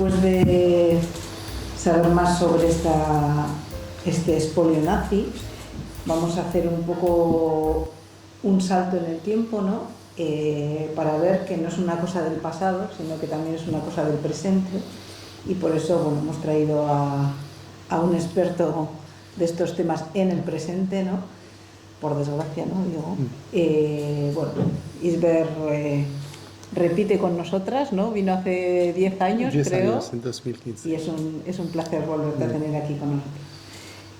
después de saber más sobre este expolio nazi, vamos a hacer un poco un salto en el tiempo, ¿no? Para ver que no es una cosa del pasado, sino que también es una cosa del presente, y por eso, bueno, hemos traído a un experto de estos temas en el presente, ¿no? Por desgracia, ¿no? Digo, bueno, Isber repite con nosotras, ¿no? Vino hace 10 años, 10 creo. años, en 2015. Y es un placer volverte a tener aquí con nosotros.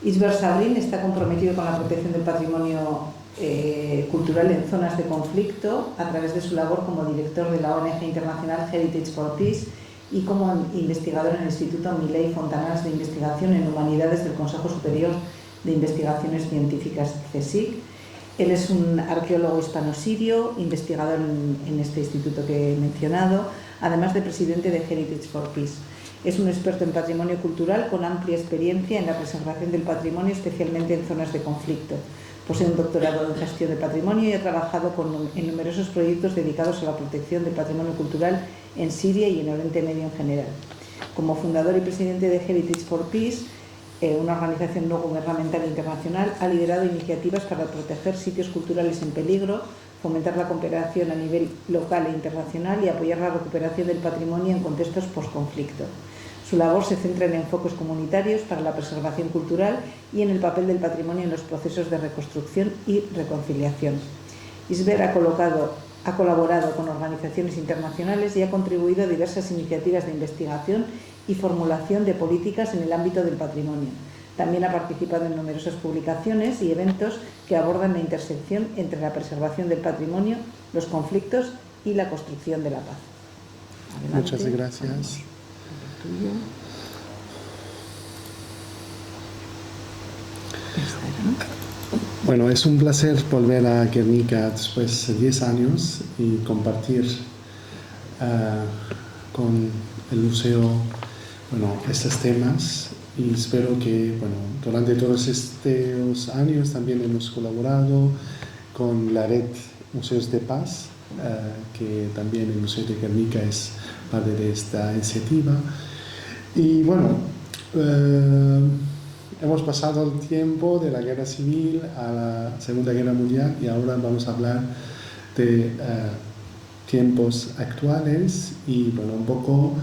Isber Sarrin está comprometido con la protección del patrimonio cultural en zonas de conflicto a través de su labor como director de la ONG internacional Heritage for Peace y como investigador en el Instituto Milei Fontanals de Investigación en Humanidades del Consejo Superior de Investigaciones Científicas, CSIC. Él es un arqueólogo hispano-sirio, investigador en este instituto que he mencionado, además de presidente de Heritage for Peace. Es un experto en patrimonio cultural con amplia experiencia en la preservación del patrimonio, especialmente en zonas de conflicto. Posee un doctorado en gestión de patrimonio y ha trabajado en numerosos proyectos dedicados a la protección del patrimonio cultural en Siria y en Oriente Medio en general. Como fundador y presidente de Heritage for Peace, una organización no gubernamental internacional, ha liderado iniciativas para proteger sitios culturales en peligro, fomentar la cooperación a nivel local e internacional y apoyar la recuperación del patrimonio en contextos postconflicto. Su labor se centra en enfoques comunitarios para la preservación cultural y en el papel del patrimonio en los procesos de reconstrucción y reconciliación. Isber ha colaborado con organizaciones internacionales y ha contribuido a diversas iniciativas de investigación y formulación de políticas en el ámbito del patrimonio. También ha participado en numerosas publicaciones y eventos que abordan la intersección entre la preservación del patrimonio, los conflictos y la construcción de la paz. Adelante. Muchas gracias. Bueno, es un placer volver a Guernica después de 10 años y compartir con el museo, estos temas, y espero que, durante todos estos años también hemos colaborado con la red Museos de Paz, que también el Museo de Guernica es parte de esta iniciativa. Y hemos pasado el tiempo de la Guerra Civil a la Segunda Guerra Mundial y ahora vamos a hablar de tiempos actuales y un poco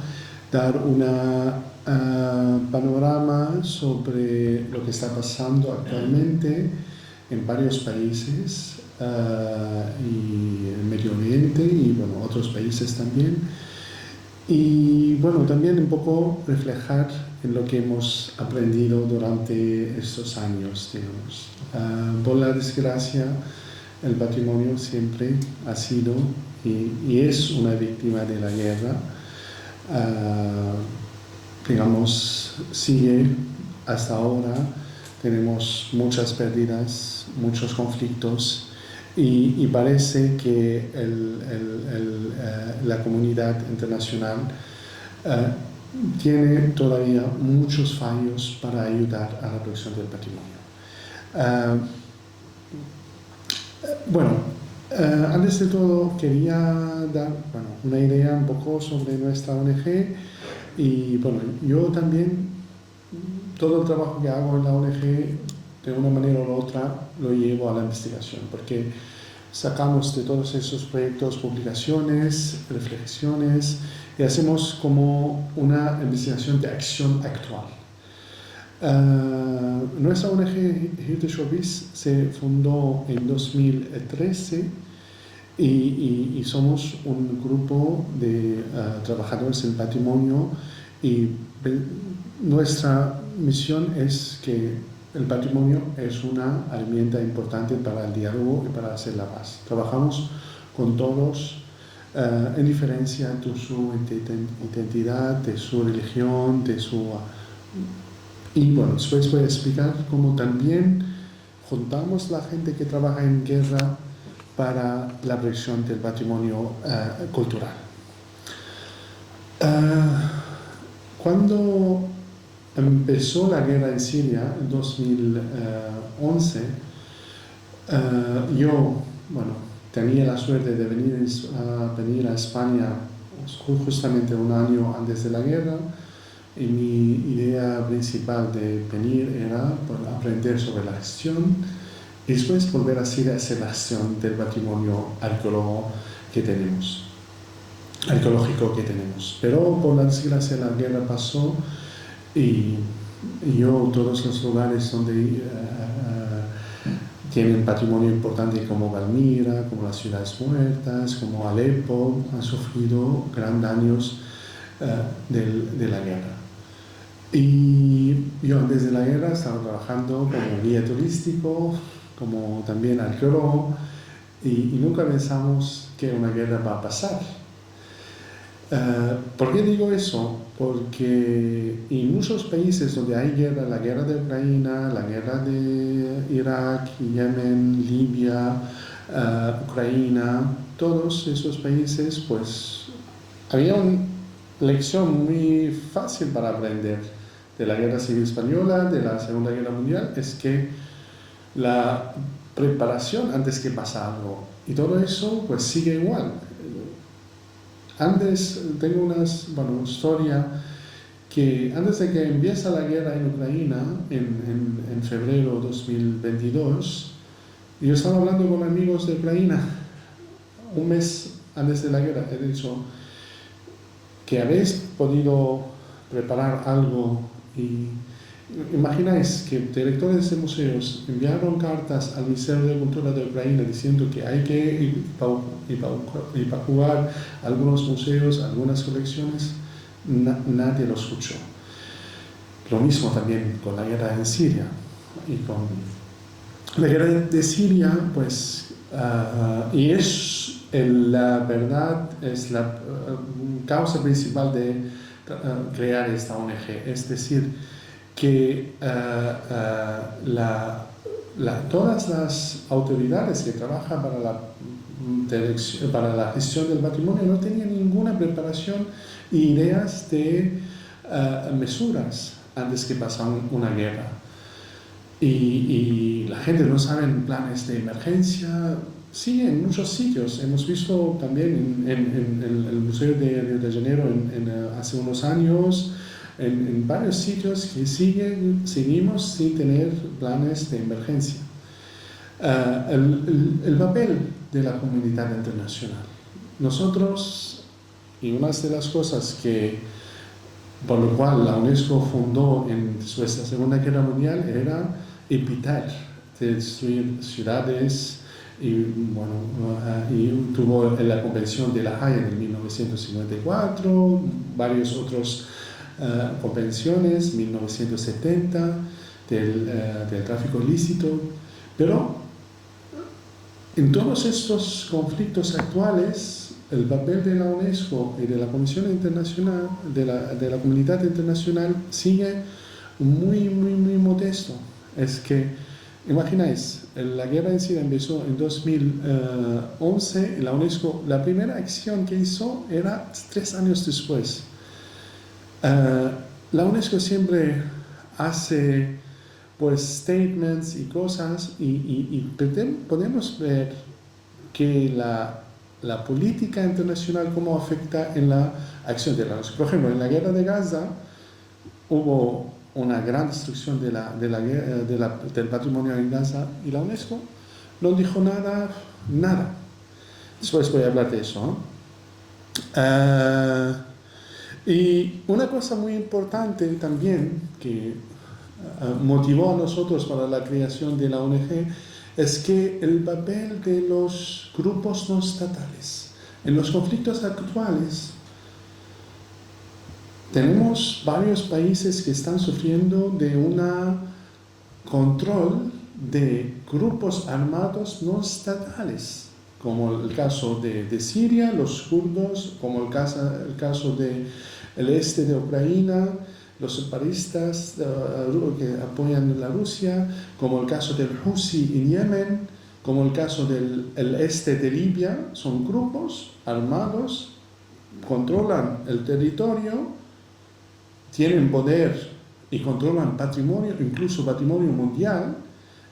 dar una panorama sobre lo que está pasando actualmente en varios países y en Medio Oriente y otros países también. Y también un poco reflejar en lo que hemos aprendido durante estos años, digamos. Por la desgracia, el patrimonio siempre ha sido y es una víctima de la guerra. Sigue hasta ahora, tenemos muchas pérdidas, muchos conflictos y parece que la comunidad internacional tiene todavía muchos fallos para ayudar a la protección del patrimonio. Antes de todo quería dar una idea un poco sobre nuestra ONG y yo también todo el trabajo que hago en la ONG de una manera u otra lo llevo a la investigación porque sacamos de todos esos proyectos publicaciones, reflexiones y hacemos como una investigación de acción actual. Nuestra ONG Heritage for Peace se fundó en 2013 y somos un grupo de trabajadores en patrimonio y nuestra misión es que el patrimonio es una herramienta importante para el diálogo y para hacer la paz. Trabajamos con todos en diferencia de su identidad, de su religión, y después voy a explicar cómo también juntamos la gente que trabaja en guerra para la protección del patrimonio cultural. Cuando empezó la guerra en Siria en 2011, yo tenía la suerte de venir a España justamente un año antes de la guerra, y mi idea principal de venir era aprender sobre la gestión y después volver a hacer la gestión del patrimonio arqueológico que tenemos. Pero por la desgracia la guerra pasó y yo todos los lugares donde tienen patrimonio importante como Palmira, como las ciudades muertas, como Alepo, han sufrido grandes daños de la guerra. Y yo antes de la guerra estaba trabajando como guía turístico, como también arqueólogo, y nunca pensamos que una guerra va a pasar. ¿Por qué digo eso? Porque en muchos países donde hay guerra, la guerra de Ucrania, la guerra de Irak, Yemen, Libia, Ucrania, todos esos países, pues había una lección muy fácil para aprender de la Guerra Civil Española, de la Segunda Guerra Mundial, es que la preparación antes que pasa algo, y todo eso pues sigue igual. Antes, tengo una historia que antes de que empiece la guerra en Ucrania, en febrero de 2022, yo estaba hablando con amigos de Ucrania un mes antes de la guerra. He dicho que habéis podido preparar algo y imagináis que directores de museos enviaron cartas al Ministerio de Cultura de Ucrania diciendo que hay que evacuar algunos museos, algunas colecciones. Nadie lo escuchó. Lo mismo también con la guerra en Siria. Y con la guerra de Siria, pues, y es la verdad, es la causa principal de crear esta ONG. Es decir, que todas las autoridades que trabajan para la gestión del patrimonio no tenían ninguna preparación e ideas de mesuras antes que pasara una guerra. Y la gente no sabe planes de emergencia. Sí, en muchos sitios. Hemos visto también en el Museo de Río de Janeiro hace unos años, en varios sitios que seguimos sin tener planes de emergencia. El papel de la comunidad internacional. Nosotros, y una de las cosas por lo cual la UNESCO fundó después de la Segunda Guerra Mundial era evitar destruir ciudades, y tuvo la Convención de La Haya en 1954, varios otros convenciones, 1970, del tráfico ilícito, pero en todos estos conflictos actuales, el papel de la UNESCO y de la Comisión Internacional, de la comunidad internacional, sigue muy, muy, muy modesto. Es que, imagináis, la guerra en Siria empezó en 2011, la UNESCO, la primera acción que hizo era 3 años después. La UNESCO siempre hace pues statements y cosas y podemos ver que la política internacional cómo afecta en la acción de la UNESCO. Por ejemplo, en la guerra de Gaza hubo una gran destrucción del patrimonio en Gaza y la UNESCO no dijo nada. Después voy a hablar de eso, ¿no? Y una cosa muy importante también que motivó a nosotros para la creación de la ONG es que el papel de los grupos no estatales en los conflictos actuales. Tenemos varios países que están sufriendo de un control de grupos armados no estatales, como el caso de Siria, los kurdos, como el caso del este de Ucrania, los separatistas que apoyan a Rusia, como el caso del Houthi en Yemen, como el caso del este de Libia. Son grupos armados, controlan el territorio, tienen poder y controlan patrimonio, incluso patrimonio mundial,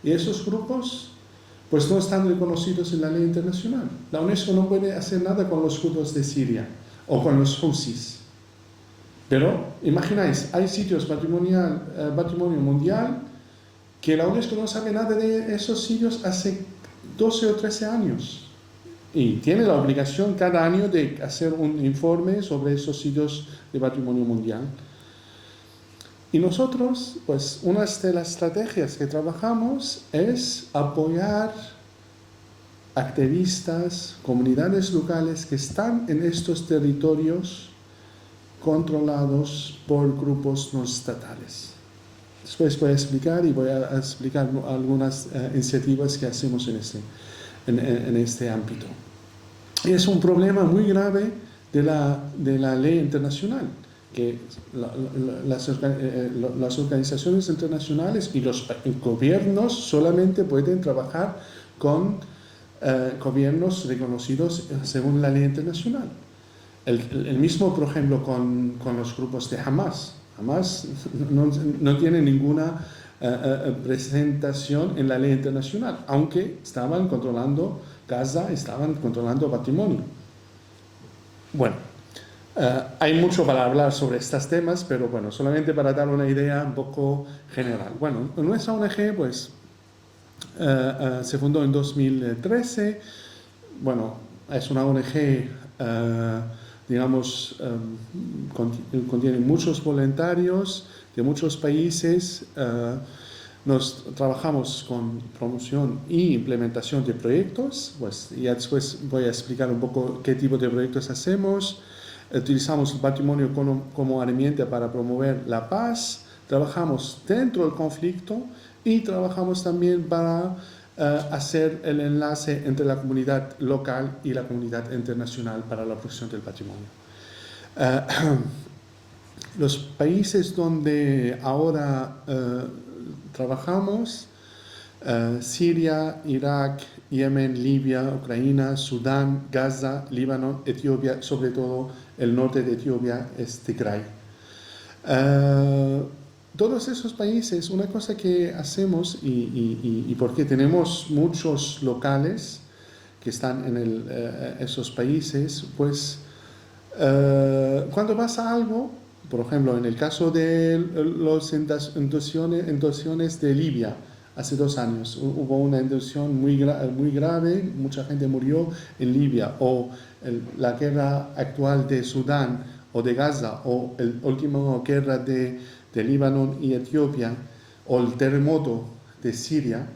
y esos grupos pues no están reconocidos en la ley internacional. La UNESCO no puede hacer nada con los kurdos de Siria o con los Husis. Pero imagináis, hay sitios patrimonio mundial que la UNESCO no sabe nada de esos sitios hace 12 o 13 años. Y tiene la obligación cada año de hacer un informe sobre esos sitios de patrimonio mundial. Y nosotros, pues, una de las estrategias que trabajamos es apoyar activistas, comunidades locales que están en estos territorios controlados por grupos no estatales. Después voy a explicar algunas iniciativas que hacemos en este ámbito. Y es un problema muy grave de la ley internacional, que las organizaciones internacionales y los gobiernos solamente pueden trabajar con gobiernos reconocidos según la ley internacional. El mismo, por ejemplo, con los grupos de Hamas. Hamas no tiene ninguna presentación en la ley internacional, aunque estaban controlando Gaza, estaban controlando patrimonio. Bueno, hay mucho para hablar sobre estos temas, pero bueno, solamente para dar una idea un poco general. Bueno, nuestra ONG, pues, se fundó en 2013. Bueno, es una ONG, digamos, contiene muchos voluntarios de muchos países. Trabajamos con promoción y implementación de proyectos, pues ya después voy a explicar un poco qué tipo de proyectos hacemos. Utilizamos el patrimonio como herramienta para promover la paz, trabajamos dentro del conflicto y trabajamos también para hacer el enlace entre la comunidad local y la comunidad internacional para la protección del patrimonio. Los países donde ahora trabajamos, Siria, Irak, Yemen, Libia, Ucrania, Sudán, Gaza, Líbano, Etiopía, sobre todo el norte de Etiopía es Tigray. Todos esos países, una cosa que hacemos, y porque tenemos muchos locales que están en esos países, pues cuando pasa algo, por ejemplo, en el caso de las inundaciones de Libia, hace 2 años hubo una inundación muy grave, mucha gente murió en Libia, o la guerra actual de Sudán o de Gaza, o la última guerra de Líbano y Etiopía, o el terremoto de Siria,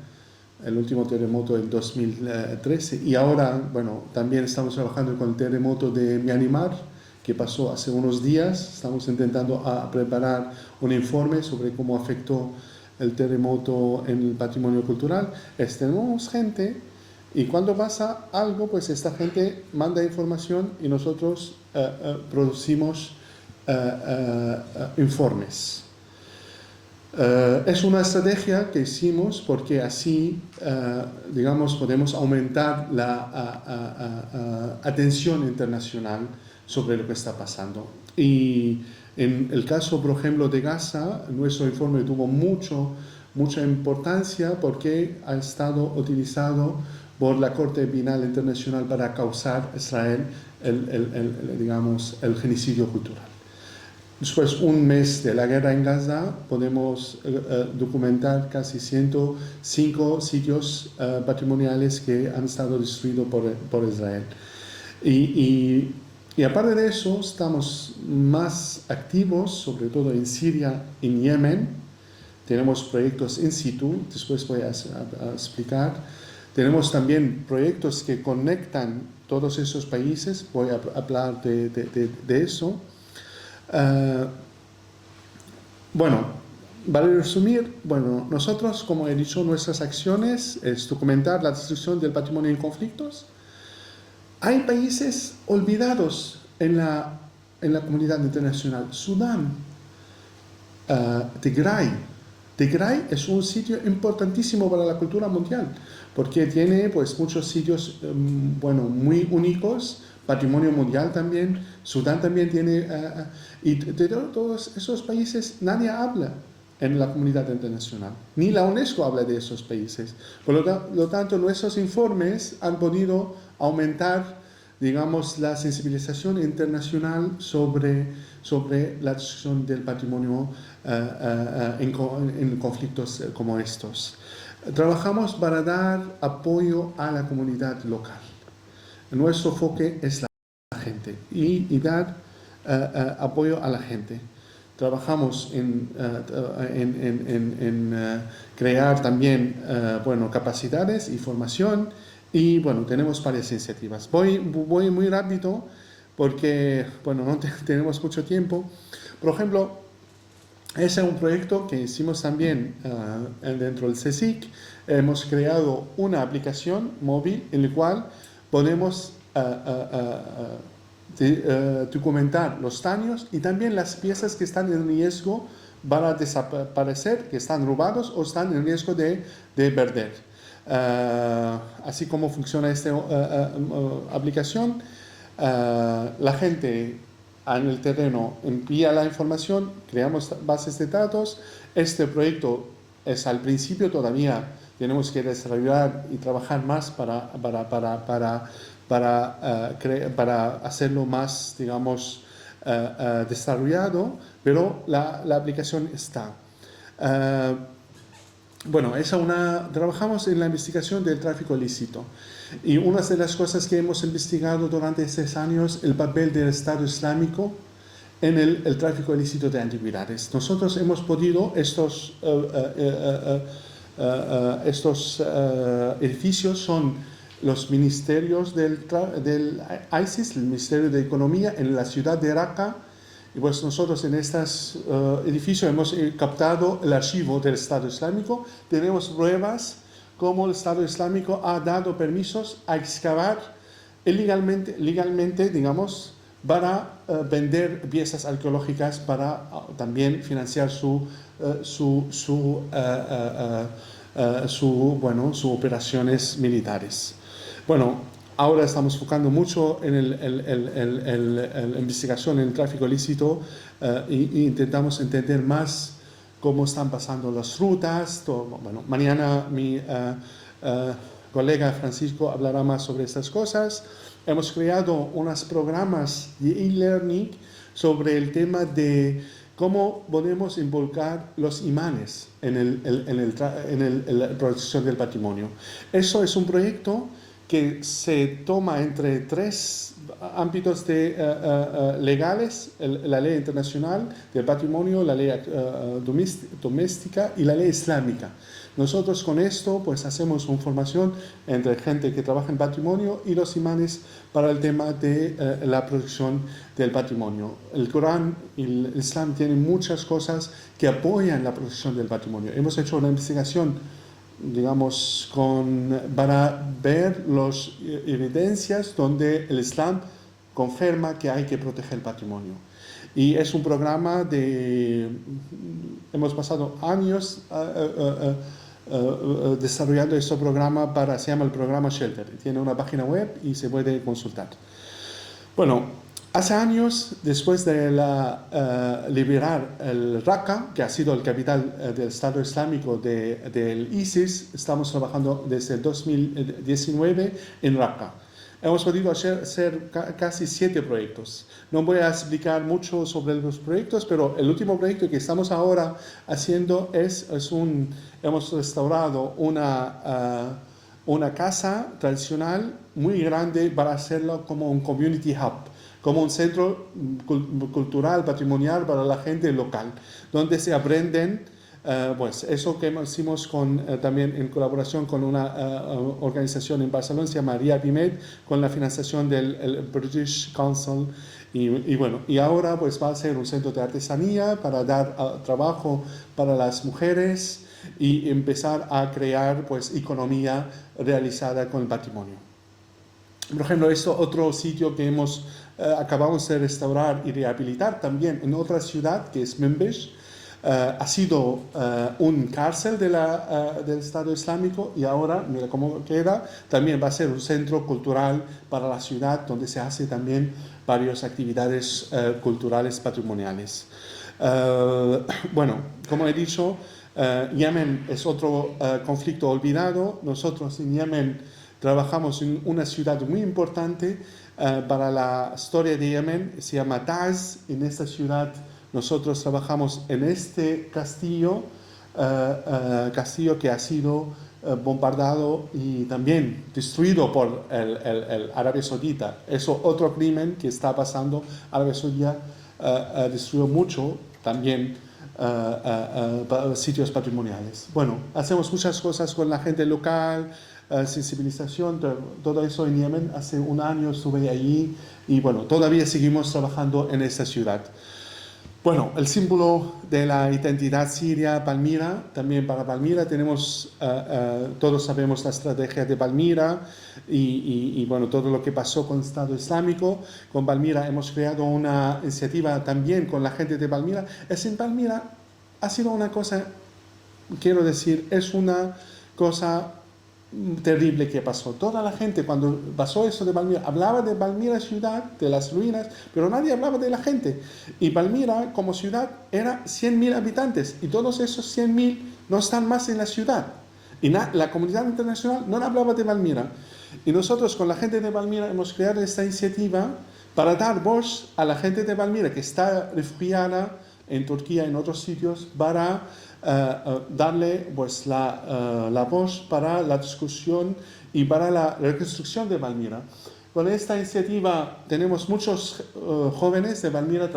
el último terremoto del 2013, y ahora, bueno, también estamos trabajando con el terremoto de Myanmar, que pasó hace unos días. Estamos intentando preparar un informe sobre cómo afectó el terremoto en el patrimonio cultural. Tenemos gente, y cuando pasa algo, pues esta gente manda información y nosotros producimos informes. Es una estrategia que hicimos porque así, digamos, podemos aumentar la atención internacional sobre lo que está pasando. Y en el caso, por ejemplo, de Gaza, nuestro informe tuvo mucha importancia porque ha estado utilizado por la Corte Penal Internacional para causar a Israel el genocidio cultural. Después, un mes de la guerra en Gaza, podemos documentar casi 105 sitios patrimoniales que han estado destruidos por Israel. Y aparte de eso, estamos más activos, sobre todo en Siria y en Yemen. Tenemos proyectos in situ, después voy a explicar. Tenemos también proyectos que conectan todos esos países, voy a hablar de eso. Bueno, para resumir, nosotros, como he dicho, nuestras acciones es documentar la destrucción del patrimonio en conflictos. Hay países olvidados en la comunidad internacional. Sudán, Tigray. Tigray es un sitio importantísimo para la cultura mundial, porque tiene pues muchos sitios muy únicos, patrimonio mundial también. Sudán también tiene, y de todos esos países nadie habla en la comunidad internacional, ni la UNESCO habla de esos países. Por lo tanto, nuestros informes han podido aumentar digamos, la sensibilización internacional sobre la destrucción del patrimonio en conflictos como estos. Trabajamos para dar apoyo a la comunidad local. Nuestro enfoque es la gente y dar apoyo a la gente. Trabajamos en crear también capacidades y formación y tenemos varias iniciativas. Voy muy rápido porque no tenemos mucho tiempo. Por ejemplo, ese es un proyecto que hicimos también dentro del CSIC. Hemos creado una aplicación móvil en la cual podemos documentar los daños y también las piezas que están en riesgo para desaparecer, que están robados o están en riesgo de perder. Así como funciona esta aplicación, la gente en el terreno envía la información, creamos bases de datos. Este proyecto es al principio, todavía tenemos que desarrollar y trabajar más para hacerlo más, digamos, desarrollado, pero la aplicación está. Trabajamos en la investigación del tráfico ilícito y una de las cosas que hemos investigado durante estos años, el papel del Estado Islámico en el tráfico ilícito de antigüedades. Nosotros hemos podido, estos edificios son los ministerios del ISIS, el Ministerio de Economía en la ciudad de Raqqa. Y pues nosotros en estos edificios hemos captado el archivo del Estado Islámico. Tenemos pruebas cómo el Estado Islámico ha dado permisos a excavar legalmente, digamos, para vender piezas arqueológicas para también financiar sus operaciones militares. Ahora estamos enfocando mucho en la investigación en el tráfico ilícito e intentamos entender más cómo están pasando las rutas. Mañana mi colega Francisco hablará más sobre estas cosas. Hemos creado unos programas de e-learning sobre el tema de cómo podemos involucrar los imanes en la protección del patrimonio. Eso es un proyecto que se toma entre tres ámbitos legales, la ley internacional del patrimonio, la ley doméstica y la ley islámica. Nosotros con esto pues hacemos una formación entre gente que trabaja en patrimonio y los imanes para el tema de la protección del patrimonio. El Corán y el Islam tienen muchas cosas que apoyan la protección del patrimonio. Hemos hecho una investigación, digamos, para ver las evidencias donde el Islam confirma que hay que proteger el patrimonio. Y es un programa hemos pasado años desarrollando este programa se llama el programa Shelter. Tiene una página web y se puede consultar. Hace años, después de liberar el Raqqa, que ha sido el capital del Estado Islámico del ISIS, estamos trabajando desde el 2019 en Raqqa. Hemos podido hacer casi 7 proyectos. No voy a explicar mucho sobre los proyectos, pero el último proyecto que estamos ahora haciendo hemos restaurado una casa tradicional muy grande para hacerlo como un community hub, como un centro cultural, patrimonial para la gente local, donde se aprenden, eso que hicimos también en colaboración con una organización en Barcelona, se llama RIAPIMED, con la financiación del British Council, y ahora va a ser un centro de artesanía para dar trabajo para las mujeres y empezar a crear economía realizada con el patrimonio. Por ejemplo, otro sitio que acabamos de restaurar y rehabilitar también en otra ciudad, que es Membish, ha sido un cárcel del Estado Islámico y ahora, mira cómo queda, también va a ser un centro cultural para la ciudad donde se hace también varias actividades culturales patrimoniales. Como he dicho, Yemen es otro conflicto olvidado. Nosotros en Yemen trabajamos en una ciudad muy importante para la historia de Yemen, se llama Taz. En esta ciudad nosotros trabajamos en este castillo, castillo que ha sido bombardeado y también destruido por el Arabia Saudita. Eso otro crimen que está pasando. Arabia Saudita destruyó mucho también sitios patrimoniales. Bueno, hacemos muchas cosas con la gente local, sensibilización, todo eso en Yemen. Hace un año estuve allí y bueno, todavía seguimos trabajando en esta ciudad. Bueno, el símbolo de la identidad siria, Palmira. También para Palmira tenemos, todos sabemos la estrategia de Palmira y bueno, todo lo que pasó con el Estado Islámico. Con Palmira hemos creado una iniciativa también con la gente de Palmira. En Palmira ha sido una cosa, quiero decir, es una cosa terrible que pasó. Toda la gente cuando pasó eso de Palmira hablaba de Palmira ciudad, de las ruinas, pero nadie hablaba de la gente. Y Palmira como ciudad era 100.000 habitantes y todos esos 100.000 no están más en la ciudad. Y la comunidad internacional no hablaba de Palmira. Y nosotros con la gente de Palmira hemos creado esta iniciativa para dar voz a la gente de Palmira que está refugiada en Turquía, en otros sitios, para darle pues, la voz para la discusión y para la reconstrucción de Palmira. Con esta iniciativa tenemos muchos jóvenes de Palmira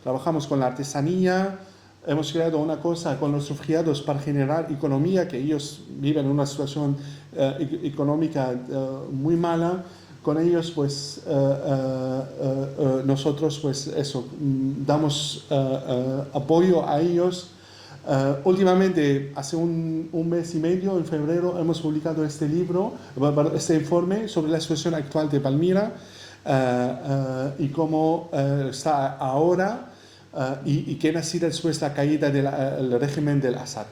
trabajamos con la artesanía, hemos creado una cosa con los refugiados para generar economía, que ellos viven en una situación económica muy mala. Con ellos pues nosotros pues eso, damos apoyo a ellos. Últimamente, hace un mes y medio, en febrero, hemos publicado este libro, este informe sobre la situación actual de Palmira y cómo está ahora y qué ha sido después de la caída del régimen del Assad.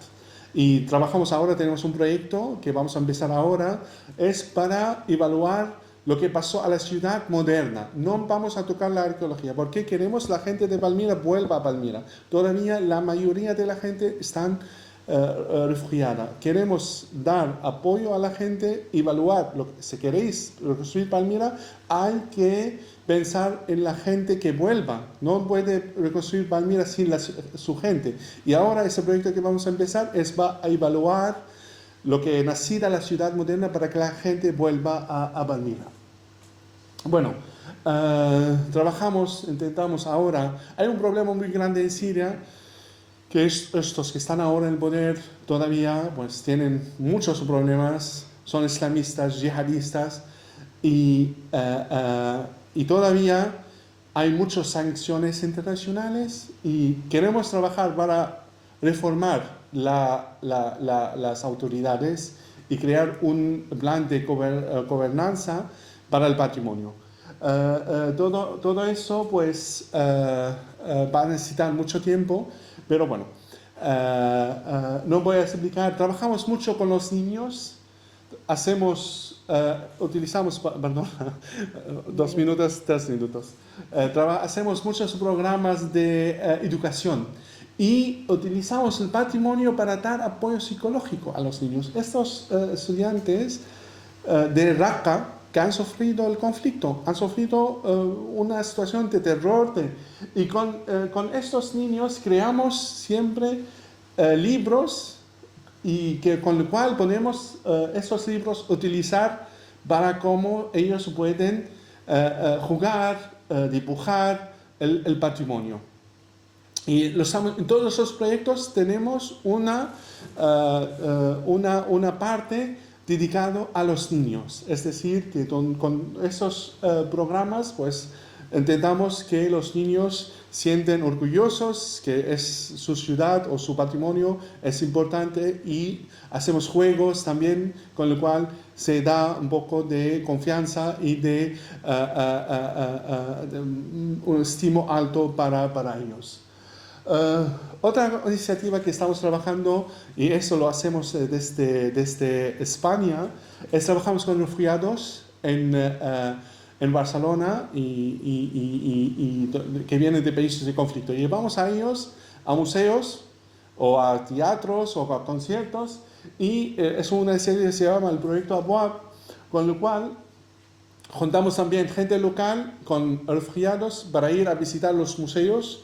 Y trabajamos ahora, tenemos un proyecto que vamos a empezar ahora, es para evaluar lo que pasó a la ciudad moderna. No vamos a tocar la arqueología, porque queremos la gente de Palmira vuelva a Palmira. Todavía la mayoría de la gente están refugiada. Queremos dar apoyo a la gente, evaluar, si queréis reconstruir Palmira, hay que pensar en la gente que vuelva. No puede reconstruir Palmira sin su gente. Y ahora ese proyecto que vamos a empezar va a evaluar lo que nacida la ciudad moderna para que la gente vuelva a Palmira. Bueno, intentamos ahora, hay un problema muy grande en Siria, que estos que están ahora en el poder todavía pues tienen muchos problemas, son islamistas, yihadistas y todavía hay muchas sanciones internacionales y queremos trabajar para reformar las autoridades y crear un plan de gobernanza para el patrimonio. Todo eso pues va a necesitar mucho tiempo, pero bueno, no voy a explicar. Trabajamos mucho con los niños, utilizamos, perdón, 2 minutos, 3 minutos. Hacemos muchos programas de educación. Y utilizamos el patrimonio para dar apoyo psicológico a los niños. Estos estudiantes de Raqqa que han sufrido el conflicto, han sufrido una situación de terror. Y con estos niños creamos siempre libros y con lo cual podemos estos libros utilizar para cómo ellos pueden jugar, dibujar el patrimonio. Y en todos esos proyectos tenemos una parte dedicada a los niños. Es decir, que con esos programas pues intentamos que los niños sienten orgullosos, que es su ciudad o su patrimonio es importante y hacemos juegos también, con lo cual se da un poco de confianza y de un estímulo alto para ellos. Otra iniciativa que estamos trabajando, y eso lo hacemos desde España, es trabajamos con refugiados en Barcelona y que vienen de países de conflicto. Llevamos a ellos a museos o a teatros o a conciertos, y es una serie que se llama el proyecto Aboab, con lo cual juntamos también gente local con refugiados para ir a visitar los museos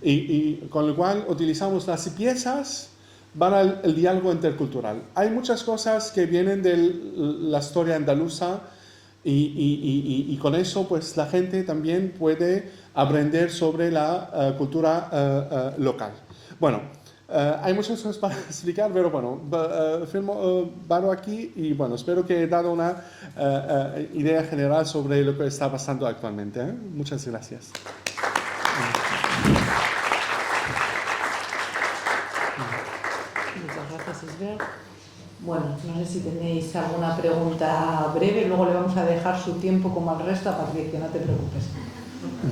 y con lo cual utilizamos las piezas para el diálogo intercultural. Hay muchas cosas que vienen de la historia andaluza y con eso pues la gente también puede aprender sobre la cultura local. Bueno, hay muchas cosas para explicar, pero bueno, paro aquí y bueno, espero que he dado una idea general sobre lo que está pasando actualmente. Muchas gracias. Muchas gracias, Isbert. Bueno, no sé si tenéis alguna pregunta breve, luego le vamos a dejar su tiempo como al resto a Patricia, no te preocupes,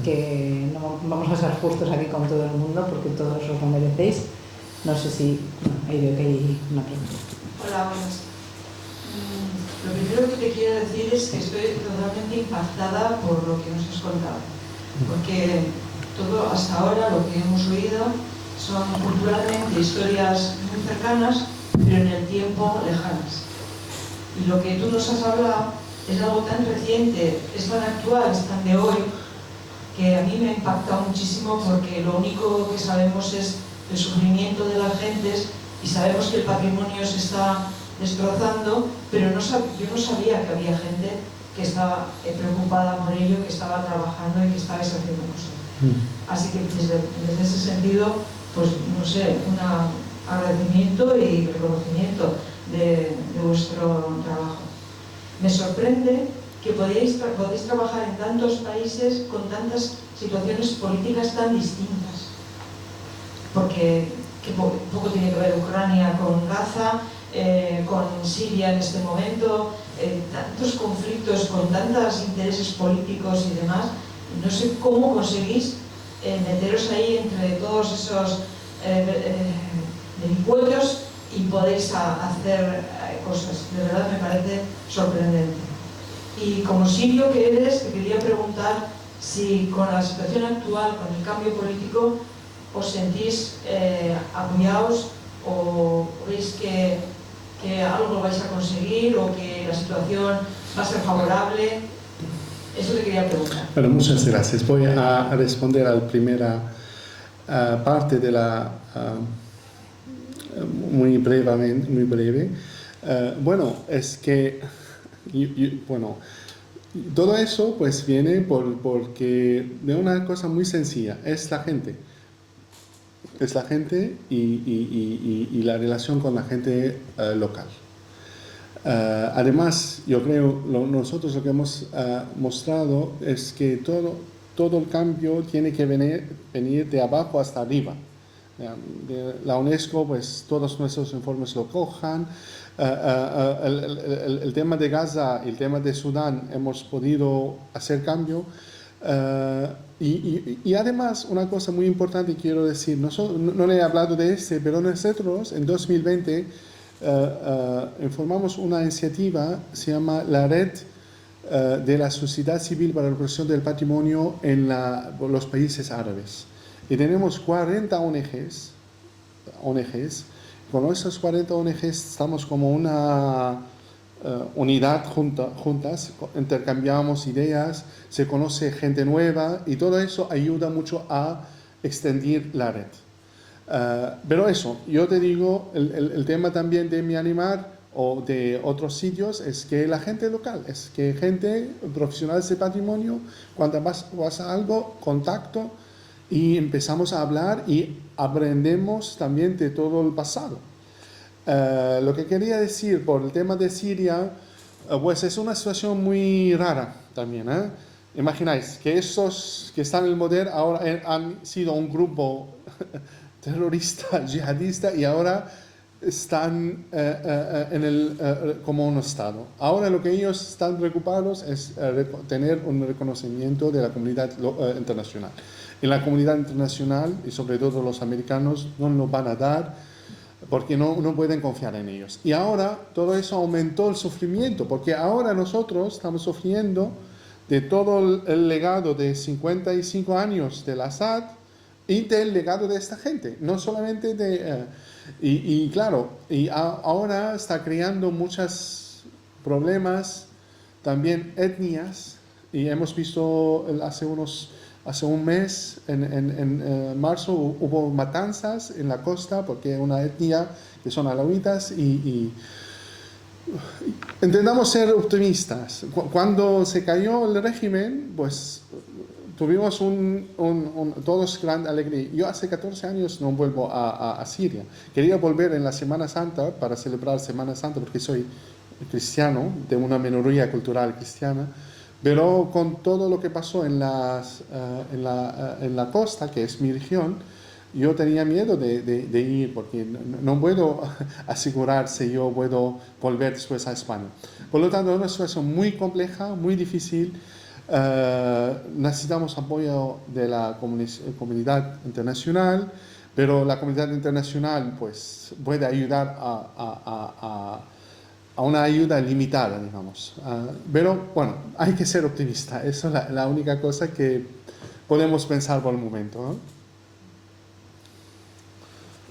que no vamos a ser justos aquí con todo el mundo porque todos os lo merecéis. No sé si ahí veo que hay una pregunta. Hola, buenas. Lo primero que te quiero decir es que estoy totalmente impactada por lo que nos has contado, porque todo hasta ahora lo que hemos oído son culturalmente historias muy cercanas, pero en el tiempo lejanas. Y lo que tú nos has hablado es algo tan reciente, es tan actual, es tan de hoy, que a mí me ha impactado muchísimo porque lo único que sabemos es el sufrimiento de las gentes y sabemos que el patrimonio se está destrozando, pero yo no sabía que había gente que estaba preocupada por ello, que estaba trabajando y que estabais haciendo cosas. Así que desde ese sentido, pues no sé, un agradecimiento y reconocimiento de vuestro trabajo. Me sorprende que podéis trabajar en tantos países con tantas situaciones políticas tan distintas, porque poco tiene que ver Ucrania con Gaza, con Siria en este momento, tantos conflictos con tantos intereses políticos y demás. No sé cómo conseguís meteros ahí entre todos esos vericuetos y podéis hacer cosas. De verdad me parece sorprendente. Y como sirio que eres, te quería preguntar si con la situación actual, con el cambio político, os sentís apoyados o veis que algo vais a conseguir o que la situación va a ser favorable. Eso te quería preguntar. Bueno, muchas gracias. Voy a responder a la primera parte de la muy breve. Bueno, es que bueno, todo eso pues viene porque de una cosa muy sencilla, es la gente. Es la gente y la relación con la gente local. Además, yo creo, nosotros lo que hemos mostrado es que todo el cambio tiene que venir de abajo hasta arriba. La UNESCO, pues todos nuestros informes lo cojan. El tema de Gaza y el tema de Sudán hemos podido hacer cambio. Y además, una cosa muy importante quiero decir, no le he hablado de pero nosotros en 2020 formamos una iniciativa, se llama la Red de la Sociedad Civil para la Protección del Patrimonio en los países árabes. Y tenemos 40 ONGs. Con esas 40 ONGs estamos como una unidad juntas, intercambiamos ideas, se conoce gente nueva y todo eso ayuda mucho a extender la red. Pero eso, yo te digo, el tema también de Myanmar o de otros sitios es que la gente local, es que gente profesional de patrimonio, cuando vas a algo, contacto y empezamos a hablar y aprendemos también de todo el pasado. Lo que quería decir por el tema de Siria, pues es una situación muy rara también. Imagináis que esos que están en el poder ahora han sido un grupo terrorista, yihadista, y ahora están como un Estado. Ahora lo que ellos están preocupados es tener un reconocimiento de la comunidad internacional. Y la comunidad internacional, y sobre todo los americanos, no nos van a dar porque no pueden confiar en ellos. Y ahora todo eso aumentó el sufrimiento, porque ahora nosotros estamos sufriendo de todo el legado de 55 años del Assad y del legado de esta gente, no solamente de... y claro, ahora está creando muchos problemas, también etnias, y hemos visto hace un mes, en marzo, hubo matanzas en la costa, porque una etnia que son alawitas, y intentamos ser optimistas. Cuando se cayó el régimen, pues tuvimos todos gran alegría. Yo hace 14 años no vuelvo a Siria. Quería volver en la Semana Santa para celebrar Semana Santa porque soy cristiano, de una minoría cultural cristiana, pero con todo lo que pasó en la costa, que es mi región, yo tenía miedo de ir porque no puedo asegurar si yo puedo volver después a España. Por lo tanto, es una situación muy compleja, muy difícil. Necesitamos apoyo de la comunidad internacional, pero la comunidad internacional pues, puede ayudar a una ayuda limitada, digamos. Pero bueno, hay que ser optimista. Eso es la única cosa que podemos pensar por el momento, ¿no?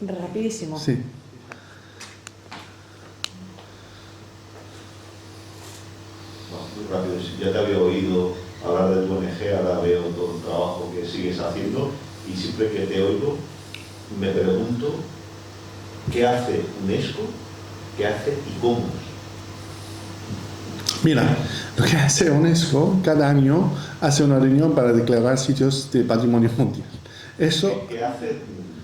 Rapidísimo. Sí. Muy rápido, ya te había oído hablar de tu ONG, ahora veo todo el trabajo que sigues haciendo y siempre que te oigo me pregunto qué hace UNESCO, qué hace y cómo. Mira, lo que hace UNESCO cada año hace una reunión para declarar sitios de patrimonio mundial. Eso... ¿Qué hace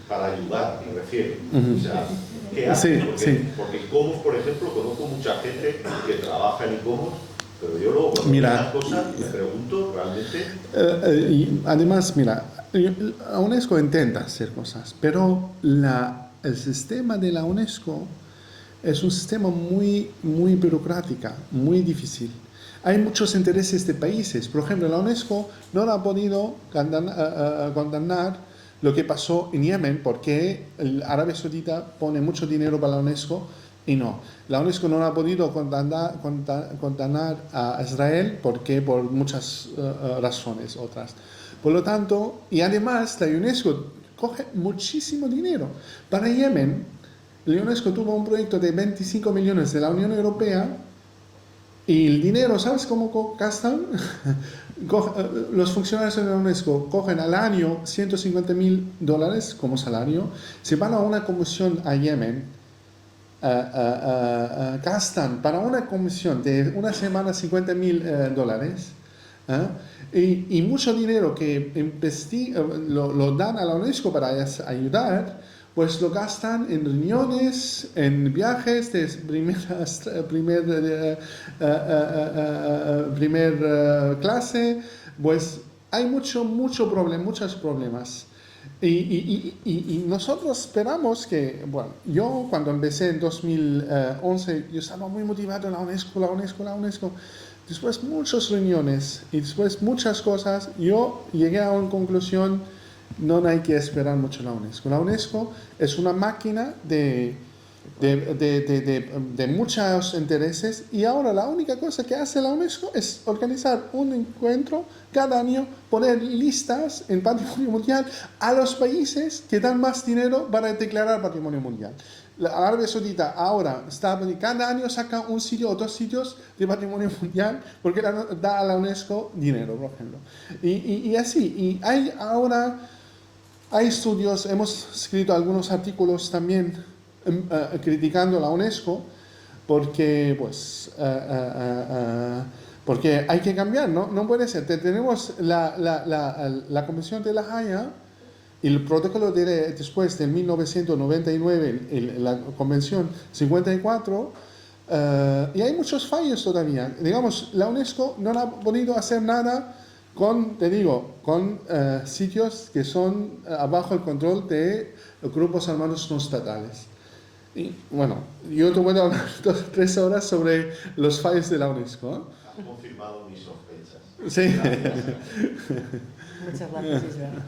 para ayudar, me refiero? Uh-huh. O sea, ¿qué hace? Sí, porque, sí. Porque ICOMOS, por ejemplo, conozco mucha gente que trabaja en ICOMOS, pero yo luego cuando mira, veo las cosas me pregunto realmente... y además, mira, la UNESCO intenta hacer cosas, pero el sistema de la UNESCO es un sistema muy burocrático, muy difícil. Hay muchos intereses de países. Por ejemplo, la UNESCO no ha podido condenar lo que pasó en Yemen porque Arabia Saudita pone mucho dinero para la UNESCO y no. La UNESCO no ha podido condenar a Israel porque por muchas razones otras. Por lo tanto, y además la UNESCO coge muchísimo dinero. Para Yemen, la UNESCO tuvo un proyecto de 25 millones de la Unión Europea y el dinero, ¿sabes cómo gastan? Los funcionarios de la UNESCO cogen al año $150,000 como salario, se van a una comisión a Yemen, gastan para una comisión de una semana $50,000 y mucho dinero que lo dan a la UNESCO para ayudar, pues lo gastan en reuniones, en viajes de primer clase, pues hay muchos problemas. Y nosotros esperamos que, bueno, yo cuando empecé en 2011, yo estaba muy motivado en la UNESCO. Después muchas reuniones y después muchas cosas, yo llegué a una conclusión: no hay que esperar mucho la UNESCO. La UNESCO es una máquina de muchos intereses y ahora la única cosa que hace la UNESCO es organizar un encuentro cada año, poner listas en patrimonio mundial a los países que dan más dinero para declarar patrimonio mundial. La Arabia Saudita ahora cada año saca un sitio o dos sitios de patrimonio mundial porque da a la UNESCO dinero, por ejemplo. Y así, y hay estudios, hemos escrito algunos artículos también criticando la UNESCO porque, porque hay que cambiar, no puede ser. Tenemos la Convención de La Haya y el protocolo después de 1999, la Convención 54, y hay muchos fallos todavía. Digamos, la UNESCO no ha podido hacer nada con sitios que son bajo el control de grupos armados no estatales. Y bueno, yo te voy a hablar 3 horas sobre los fallos de la UNESCO. Has confirmado mis sospechas. Sí. Muchas gracias, Isabel.